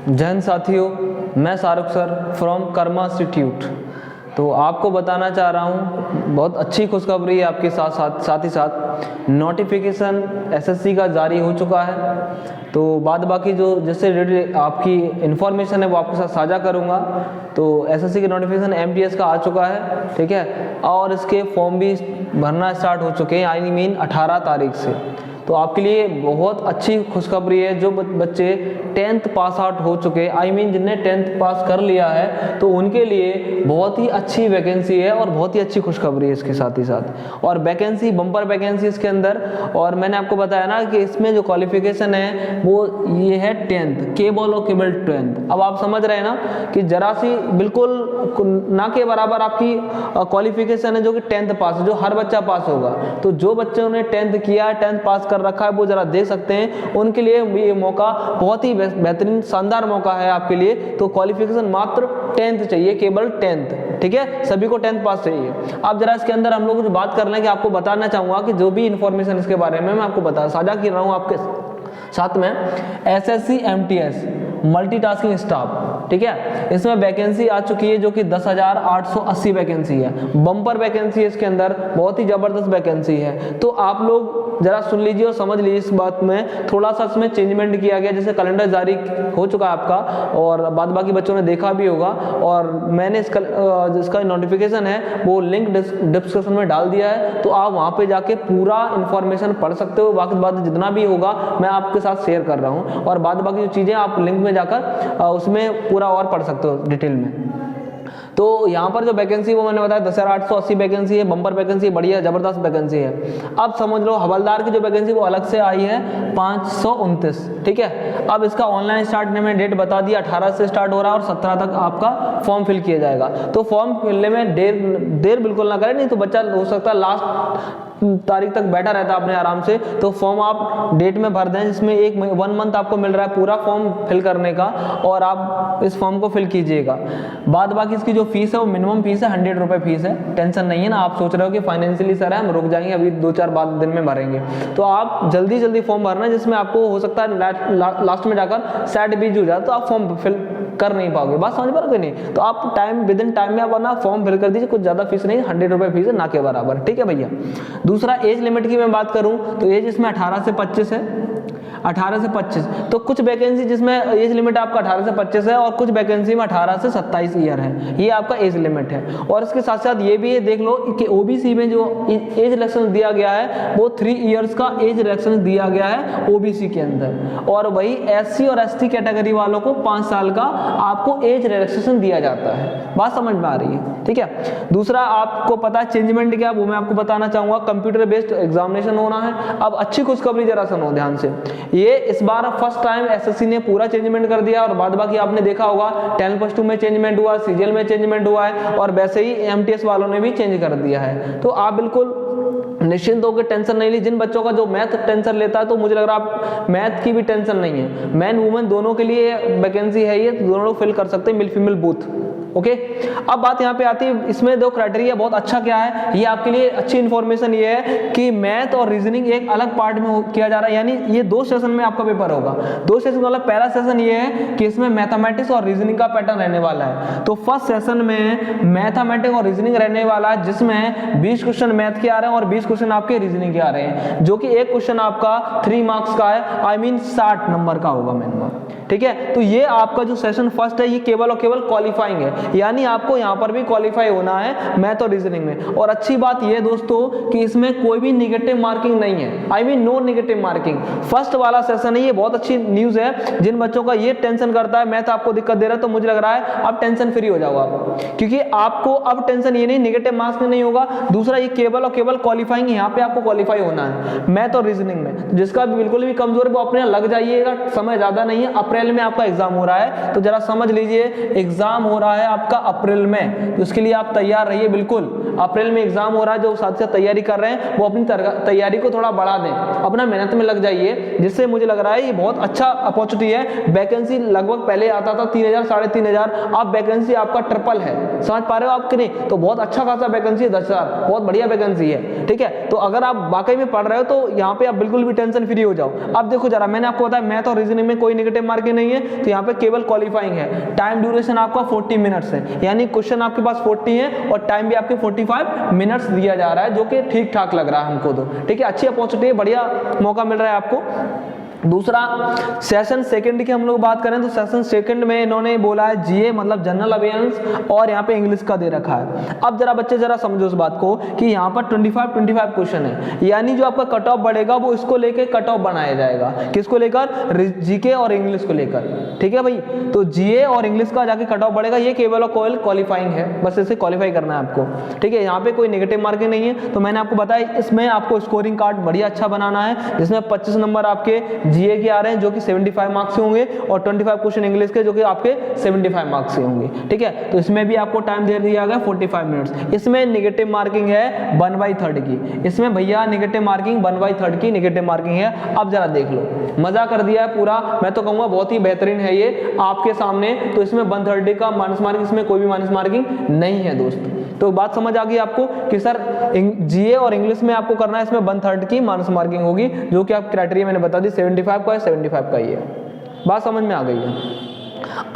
जय हिंद साथियों, मैं Shahrukh sir from Karma institute. तो आपको बताना चाह रहा हूँ, बहुत अच्छी खुशखबरी है आपके साथ ही साथ नोटिफिकेशन एसएससी का जारी हो चुका है। तो बाद बाकी जो जैसे आपकी इन्फॉर्मेशन है वो आपके साथ साझा करूँगा। तो एसएससी के नोटिफिकेशन एमटीएस का आ चुका है, ठीक है, और इसके फॉर्म भी भरना स्टार्ट हो चुके हैं, आई मीन 18 तारीख से। तो आपके लिए बहुत अच्छी खुशखबरी है। जो बच्चे 10th पास आउट हो चुके, आई मीन जिन्हें 10th पास कर लिया है, तो उनके लिए बहुत ही अच्छी वैकेंसी है और बहुत ही अच्छी खुशखबरी है इसके साथ ही साथ। और वैकेंसी बम्पर वैकेंसी इसके अंदर, और मैंने आपको बताया ना कि इसमें जो क्वालिफिकेशन है वो ये है 10th, केवल और केवल 10th। अब आप समझ रहे हैं ना कि जरा सी बिल्कुल ना के बराबर आपकी क्वालिफिकेशन है जो कि 10th पास है, जो हर बच्चा पास होगा। तो जो बच्चों ने 10th किया है, 10th पास कर रखा है, वो जरा देख सकते हैं, उनके लिए ये मौका बहुत ही बेहतरीन शानदार मौका है आपके लिए। तो क्वालिफिकेशन मात्र 10th चाहिए, केवल 10th, ठीक है, सभी को 10th पास चाहिए। अब जरा इसके अंदर हम लोग जो बात कर रहे हैं कि आपको बताना चाहूंगा कि जो भी इंफॉर्मेशन इसके बारे में मैं आपको साझा कर रहा हूँ आपके साथ में, एसएससी एमटीएस मल्टीटास्किंग स्टाफ, ठीक है, इसमें वैकेंसी आ चुकी है जो कि 10,880 वैकेंसी है। बम्पर वैकेंसी है इसके अंदर, बहुत ही जबरदस्त वैकेंसी है। तो आप लोग जरा सुन लीजिए और समझ लीजिए, इस बात में थोड़ा सा इसमें चेंजमेंट किया गया। जैसे कैलेंडर जारी हो चुका है आपका और बाद बाकी बच्चों ने देखा भी होगा, और मैंने इसका नोटिफिकेशन है वो लिंक डिस्क्रिप्शन में डाल दिया है। तो आप वहाँ पे जाके पूरा इंफॉर्मेशन पढ़ सकते हो। बाकी बात जितना भी होगा मैं आपके साथ शेयर कर रहा हूँ, और बाद बाकी जो चीज़ें आप लिंक में जाकर उसमें पूरा और पढ़ सकते हो डिटेल में। तो यहाँ पर जो वैकेंसी वो मैंने बताया 10,880 वैकेंसी है, बम्पर वैकेंसी, बढ़िया जबरदस्त वैकेंसी है। अब समझ लो हवलदार की जो वैकेंसी वो अलग से आई है 529, ठीक है। अब इसका ऑनलाइन स्टार्ट मैंने डेट बता दिया, 18 से स्टार्ट हो रहा है और 17 तक आपका फॉर्म फिल किया जाएगा। तो फॉर्म फिलने में देर बिल्कुल ना करें, नहीं तो बच्चा हो सकता है लास्ट तारीख तक बैठा रहता है अपने आराम से। तो फॉर्म आप डेट में भर दें, जिसमें 1 मंथ आपको मिल रहा है पूरा फॉर्म फिल करने का, और आप इस फॉर्म को फिल कीजिएगा। बाद बाकी इसकी जो फीस है वो मिनिमम फीस है 100 रुपये फीस है। टेंशन नहीं है ना, आप सोच रहे हो कि फाइनेंशियली सर है हम रुक जाएंगे, अभी 2-4 दिन में भरेंगे। तो आप जल्दी फॉर्म भरना, जिसमें आपको हो सकता है लास्ट में जाकर सेट भी हो जाए तो आप फॉर्म फिल कर नहीं पाओगे। बात समझ पा रहे हो कि नहीं? तो आप विद इन टाइम में अपना फॉर्म फिल कर दीजिए, कुछ ज़्यादा फीस नहीं, 100 रुपये फीस है, ना के बराबर, ठीक है भैया। दूसरा एज लिमिट की मैं बात करूं तो एज इसमें 18 से 25 है, 18 से 25। तो कुछ वैकेंसी जिसमें एज लिमिट आपका 18 से 25 है, और कुछ वैकेंसी में 18 से 27 ईयर है, ये आपका एज लिमिट है। और इसके साथ साथ ये भी है, देख लो कि ओबीसी में जो एज रिलैक्सेशन दिया गया है वो 3 इयर्स का एज रिलैक्सेशन दिया गया है ओबीसी के अंदर, और वही एससी और एसटी कैटेगरी वालों को 5 साल का आपको एज रिलैक्सेशन दिया जाता है। बात समझ में आ रही है, ठीक है। दूसरा आपको पता है चेंजमेंट क्या, वो मैं आपको बताना चाहूंगा। कंप्यूटर बेस्ड एग्जामिनेशन होना है। अब अच्छी खुशखबरी जरा सुनो ध्यान से, ये इस बार फर्स्ट टाइम एसएससी ने पूरा चेंजमेंट कर दिया, और बाद बाकी आपने देखा होगा 10+2 में चेंजमेंट हुआ, सीजीएल में चेंजमेंट हुआ है, और वैसे ही एमटीएस वालों ने भी चेंज कर दिया है। तो आप बिल्कुल निश्चिंत होकर टेंशन नहीं ली। जिन बच्चों का जो मैथ टेंशन लेता है, तो मुझे लग रहा है आप मैथ की भी टेंशन नहीं है, मैन वुमेन दोनों के लिए वैकेंसी है, ये दोनों लोग फिल कर सकते हैं, मेल फीमेल बोथ, ओके। अब बात यहाँ पे आती है, इसमें 2 क्राइटेरिया बहुत अच्छा क्या है, ये आपके लिए अच्छी इंफॉर्मेशन ये है कि मैथ और रीजनिंग एक अलग पार्ट में किया जा रहा है, यानी ये 2 सेशन में आपका पेपर होगा। 2 सेशन मतलब पहला सेशन ये है कि इसमें मैथमेटिक्स और रीजनिंग का पैटर्न रहने वाला है। तो फर्स्ट सेशन में मैथमेटिक्स और रीजनिंग रहने वाला है, जिसमें 20 क्वेश्चन मैथ के आ रहे हैं और 20 क्वेश्चन आपके रीजनिंग के आ रहे हैं, जो कि एक क्वेश्चन आपका 3 मार्क्स का है, आई मीन 60 नंबर का होगा मिनिमम, ठीक है। तो ये आपका जो सेशन फर्स्ट है ये केवल और केवल क्वालिफाइंग है, यानी आपको यहाँ पर भी क्वालिफाई होना है मैथ और रीजनिंग में। और अच्छी बात ये दोस्तों कि इसमें कोई भी निगेटिव मार्किंग नहीं है, I mean no negative marking. First वाला सेशन है, ये बहुत अच्छी न्यूज है। जिन बच्चों का ये टेंशन करता है मैथ आपको दिक्कत दे रहा है, तो मुझे लग रहा है अब टेंशन फ्री हो जाओ आप, क्योंकि आपको अब टेंशन ये नहीं, निगेटिव मार्क्स नहीं होगा। दूसरा ये केवल और केवल क्वालिफाइंग, यहाँ पे आपको क्वालिफाई होना है मैथ और रीजनिंग में। जिसका भी बिल्कुल भी कमजोर है वो अपने लग जाइएगा, समय ज्यादा नहीं है, अप्रैल में आपका एग्जाम हो रहा है। तो जरा समझ लीजिए, एग्जाम हो रहा है आपका अप्रैल में, तो इसके लिए आप तैयार रहिए बिल्कुल। अप्रैल में एग्जाम हो रहा है, जो साथ साथ तैयारी कर रहे हैं वो अपनी तैयारी को थोड़ा बढ़ा दें, अपना मेहनत में लग जाइए, जिससे मुझे लग रहा है ये बहुत अच्छा अपॉर्चुनिटी है। वैकेंसी लगभग पहले आता था 3000 3,500, अब वैकेंसी आपका ट्रिपल है, समझ पा रहे हो आप कि नहीं? तो बहुत अच्छा खासा वैकेंसी है, 10,000 बहुत बढ़िया वैकेंसी है, ठीक है। तो अगर आप वाकई में पढ़ रहे हो तो यहाँ पे आप बिल्कुल भी टेंशन फ्री हो जाओ। अब देखो जरा, मैंने आपको बताया मैथ और रीजनिंग में कोई नेगेटिव मार्किंग नहीं है, तो यहाँ पे केवल क्वालिफाइंग है। टाइम ड्यूरेशन आपका 40 मिनट्स है, यानी क्वेश्चन आपके पास 40 है और टाइम भी आपके 45 मिनट्स दिया जा रहा है, जो कि ठीक ठाक लग रहा है हमको तो, ठीक है। अच्छी अपॉर्चुनिटी है, बढ़िया मौका मिल रहा है आपको। दूसरा सेशन सेकंड की हम लोग बात करें तो सेशन सेकंड में इन्होंने बोला है जीए मतलब जनरल अवेयरेंस, और यहाँ पे इंग्लिश का दे रखा है। अब जरा बच्चे जरा समझो इस बात को कि यहाँ पर 25 क्वेश्चन है, यानी जो आपका कट ऑफ बढ़ेगा वो इसको लेके कट ऑफ बनाया जाएगा, किसको लेकर? जीके और इंग्लिश को लेकर, ठीक है भाई। तो जीए और इंग्लिश का जाके कट ऑफ बढ़ेगा, ये केवल और केवल क्वालिफाइंग है, बस इसे क्वालिफाई करना है आपको, ठीक है। यहाँ पे कोई नेगेटिव मार्किंग नहीं है। तो मैंने आपको बताया इसमें आपको स्कोरिंग कार्ड बढ़िया अच्छा बनाना है, जिसमें 25 नंबर आपके जीए के आ रहे हैं जो कि 75 मार्क्स से होंगे, और 25 क्वेश्चन इंग्लिश के जो कि आपके 75 मार्क्स से होंगे, ठीक है। तो इसमें भी आपको टाइम दे दिया गया 45 मिनट्स। इसमें नेगेटिव मार्किंग है 1/3 की, इसमें भैया नेगेटिव मार्किंग 1/3 की नेगेटिव मार्किंग है। अब जरा देख लो, मजा कर दिया है पूरा, मैं तो कहूंगा बहुत ही बेहतरीन है ये आपके सामने। तो इसमें 1/3 का माइनस मार्किंग, इसमें कोई भी माइनस मार्किंग नहीं है दोस्त। तो बात समझ आ गई आपको कि सर जीए और इंग्लिश में आपको करना है, इसमें 1/3 की माइनस मार्किंग होगी, जो कि आप क्राइटेरिया मैंने बता दी 75 का है, 75 का ही है। बात समझ में आ गई है।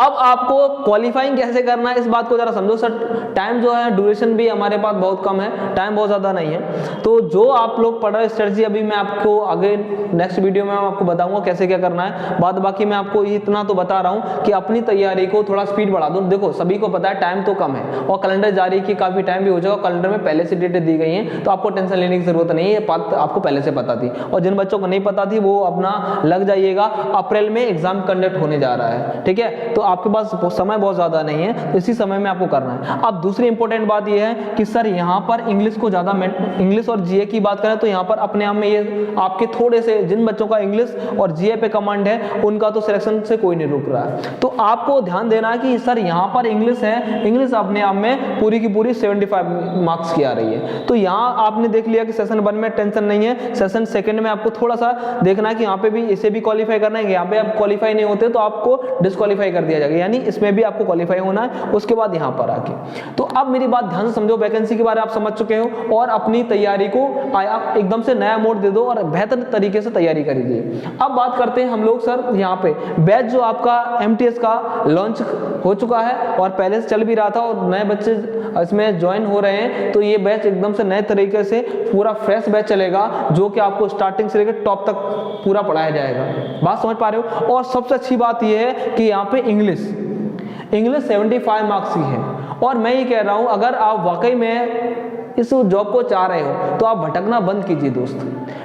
अब आपको क्वालिफाइंग कैसे करना है इस बात को जरा समझो। सर टाइम जो है, ड्यूरेशन भी हमारे पास बहुत कम है, टाइम बहुत ज़्यादा नहीं है। तो जो आप लोग पढ़ रहे स्ट्रेटजी अभी मैं आपको आगे नेक्स्ट वीडियो में आपको बताऊंगा कैसे क्या करना है। बाद बाकी मैं आपको इतना तो बता रहा हूँ कि अपनी तैयारी को थोड़ा स्पीड बढ़ा दूँ। देखो सभी को पता है टाइम तो कम है, और कैलेंडर जारी की काफ़ी टाइम भी हो जाएगा, कैलेंडर में पहले से डेटें दी गई हैं, तो आपको टेंशन लेने की जरूरत नहीं है, ये बात आपको पहले से पता थी। और जिन बच्चों को नहीं पता थी वो अपना लग जाइएगा, अप्रैल में एग्जाम कंडक्ट होने जा रहा है, ठीक है। तो आपके पास समय बहुत ज्यादा नहीं है, तो इसी समय में आपको करना है। अब दूसरी इंपॉर्टेंट बात यह है कि सर यहाँ पर इंग्लिश को ज्यादा, इंग्लिश और जीए की बात करें तो यहाँ पर अपने आप में ये आपके थोड़े से, जिन बच्चों का इंग्लिश और जीए पे कमांड है उनका तो सिलेक्शन से कोई नहीं रुक रहा है। तो आपको ध्यान देना है कि सर यहाँ पर इंग्लिश है, इंग्लिश अपने आप में पूरी की पूरी 75 मार्क्स की आ रही है। तो यहाँ आपने देख लिया कि सेशन 1 में टेंशन नहीं है, सेशन सेकंड में आपको थोड़ा सा देखना है कि यहाँ पे भी इसे भी क्वालिफाई करना है। यहाँ पे आप क्वालिफाई नहीं होते तो आपको डिस्क्वालीफाई कर दिया जाएगा, यानी इसमें भी आपको क्वालिफाई होना है, उसके बाद यहाँ पर आके। तो अब मेरी बात ध्यान से समझो, वैकेंसी के बारे में आप समझ चुके हो, और अपनी तैयारी को आप एकदम से नया मोड़ दे दो और बेहतर तरीके से तैयारी करिए। अब बात करते हैं हम लोग सर यहाँ पे बैच जो आपका एमटीएस का लॉन्च हो चुका है और पहले से चल भी रहा था, और नए बच्चे इसमें ज्वाइन हो रहे हैं। तो ये बैच एकदम से नए तरीके से पूरा फ्रेश बैच चलेगा, जो कि आपको स्टार्टिंग से लेकर टॉप तक पूरा पढ़ाया जाएगा। बात समझ पा रहे हो? और सबसे अच्छी बात यह है कि यहाँ पे इंग्लिश 75 मार्क्स की है। और मैं ये कह रहा हूं, अगर आप वाकई में इस जॉब को चाह रहे हो तो आप भटकना बंद कीजिए दोस्त,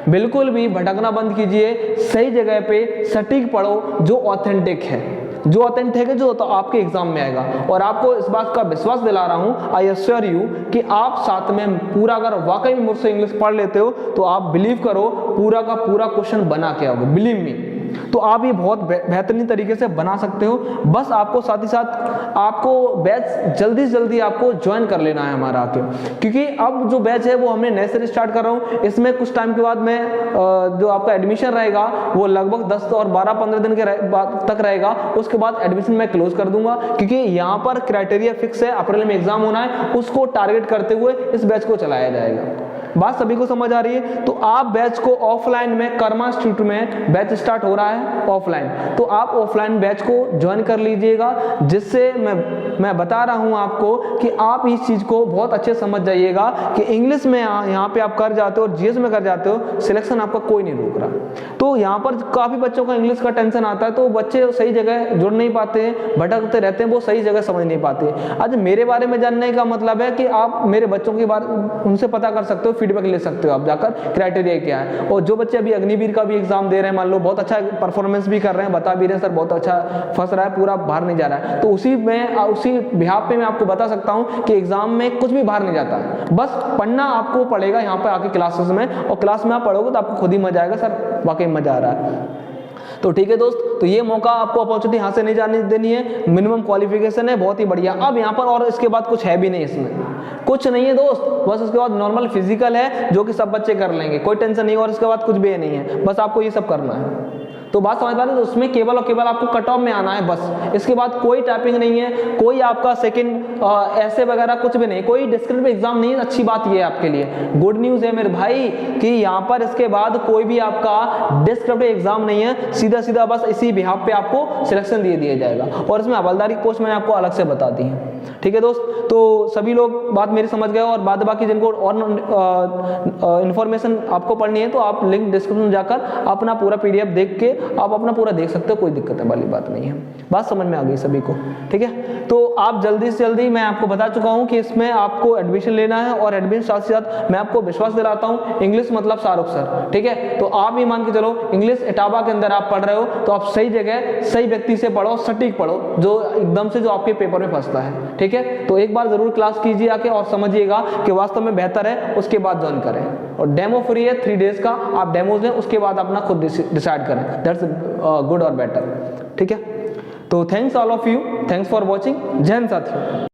बिल्कुल भी भटकना बंद कीजिए। सही जगह पे सटीक पढ़ो, जो ऑथेंटिक है, जो ऑथेंटिक है, जो तो आपके एग्जाम में आएगा। और आपको इस बात का विश्वास दिला रहा हूं, आई एश्योर यू, कि आप साथ में पूरा अगर वाकई में मुझसे इंग्लिश पढ़ लेते हो तो आप बिलीव करो पूरा का पूरा क्वेश्चन बना के आओगे, बिलीव मी। तो आप ये बहुत बेहतरीन तरीके से बना सकते हो। बस आपको साथ ही साथ आपको बैच जल्दी से जल्दी आपको ज्वाइन कर लेना है हमारा आके, क्योंकि अब जो बैच है वो हमने नए से स्टार्ट कर रहा हूँ। इसमें कुछ टाइम के बाद में जो आपका एडमिशन रहेगा वो लगभग 10 और 12-15 दिन के तक रहेगा। उसके बाद एडमिशन मैं क्लोज कर दूंगा, क्योंकि यहाँ पर क्राइटेरिया फिक्स है, अप्रैल में एग्जाम होना है, उसको टारगेट करते हुए इस बैच को चलाया जाएगा। बात सभी को समझ आ रही है? तो आप बैच को ऑफलाइन में कर्मा इंस्टीट्यूट में बैच स्टार्ट हो रहा है ऑफलाइन, तो आप ऑफलाइन बैच को ज्वाइन कर लीजिएगा, जिससे मैं बता रहा हूं आपको कि आप इस चीज को बहुत अच्छे समझ जाइएगा कि इंग्लिश में यहाँ पे आप कर जाते हो और जीएस में कर जाते हो, सिलेक्शन आपका कोई नहीं रोक रहा। तो यहाँ पर काफी बच्चों का इंग्लिश का टेंशन आता है, तो बच्चे सही जगह जुड़ नहीं पाते हैं, भटकते रहते हैं, वो सही जगह समझ नहीं पाते। आज मेरे बारे में जानने का मतलब है कि आप मेरे बच्चों के बारे उनसे पता कर सकते हो, फीडबैक ले सकते हो आप जाकर, क्राइटेरिया क्या है। और जो बच्चे अभी अग्निवीर का भी एग्जाम दे रहे हैं, मान लो बहुत अच्छा परफॉर्मेंस भी कर रहे हैं, बता भी रहे हैं सर बहुत अच्छा फंस रहा है, पूरा बाहर नहीं जा रहा है, तो उसी बिहाफ पे मैं आपको बता सकता हूं कि एग्जाम में कुछ भी बाहर नहीं जाता है, बस पढ़ना आपको पड़ेगा यहाँ पे आके क्लासेस में, और क्लास में आप पढ़ोगे तो आपको खुद ही मजा आएगा, सर वाकई मजा आ रहा है। तो ठीक है दोस्त, तो ये मौका आपको अपॉर्चुनिटी यहाँ से नहीं जाने देनी है, मिनिमम क्वालिफिकेशन है, बहुत ही बढ़िया। अब यहाँ पर और इसके बाद कुछ है भी नहीं, इसमें कुछ नहीं है दोस्त, बस उसके बाद नॉर्मल फिजिकल है जो कि सब बच्चे कर लेंगे, कोई टेंशन नहीं, और इसके बाद कुछ भी नहीं है, बस आपको ये सब करना है। तो बात समझ पा रहे हैं, तो उसमें केवल और केवल आपको कट ऑफ में आना है बस, इसके बाद कोई टाइपिंग नहीं है, कोई आपका सेकंड ऐसे वगैरह कुछ भी नहीं, कोई डिस्क्रिप्टिव एग्जाम नहीं है। अच्छी बात ये है आपके लिए, गुड न्यूज़ है मेरे भाई कि यहाँ पर इसके बाद कोई भी आपका डिस्क्रिप्टिव एग्जाम नहीं है, सीधा सीधा बस इसी बिहाफ पे आपको सिलेक्शन दिया जाएगा, और इसमें हवलदारी पोस्ट मैंने आपको अलग से बता दी है। ठीक है दोस्त, तो सभी लोग बात मेरी समझ गए, और बाद बाकी जिनको और इन्फॉर्मेशन आपको पढ़नी है तो आप लिंक डिस्क्रिप्शन में जाकर अपना पूरा PDF देख के आप अपना पूरा देख सकते हो, कोई दिक्कत वाली बात नहीं है। बात समझ में आ गई सभी को? ठीक है, तो आप जल्दी से जल्दी, मैं आपको बता चुका हूं कि इसमें आपको एडमिशन लेना है, और एडमिशन साथ ही साथ मैं आपको विश्वास दिलाता हूं, इंग्लिश मतलब शाहरुख सर। ठीक है, तो आप ही मान के चलो, इंग्लिश इटावा के अंदर आप पढ़ रहे हो तो आप सही जगह सही व्यक्ति से पढ़ो, सटीक पढ़ो, जो एकदम से जो आपके पेपर में फंसता है। ठीक है, तो एक बार जरूर क्लास कीजिए आके, और समझिएगा कि वास्तव में बेहतर है, उसके बाद ज्वाइन करें। और डेमो फ्री है 3 डेज का, आप डेमोज लें, उसके बाद अपना खुद डिसाइड करें, दैट्स गुड और बेटर। ठीक है, तो thanks all of you, thanks for watching. जय हिंद साथियों।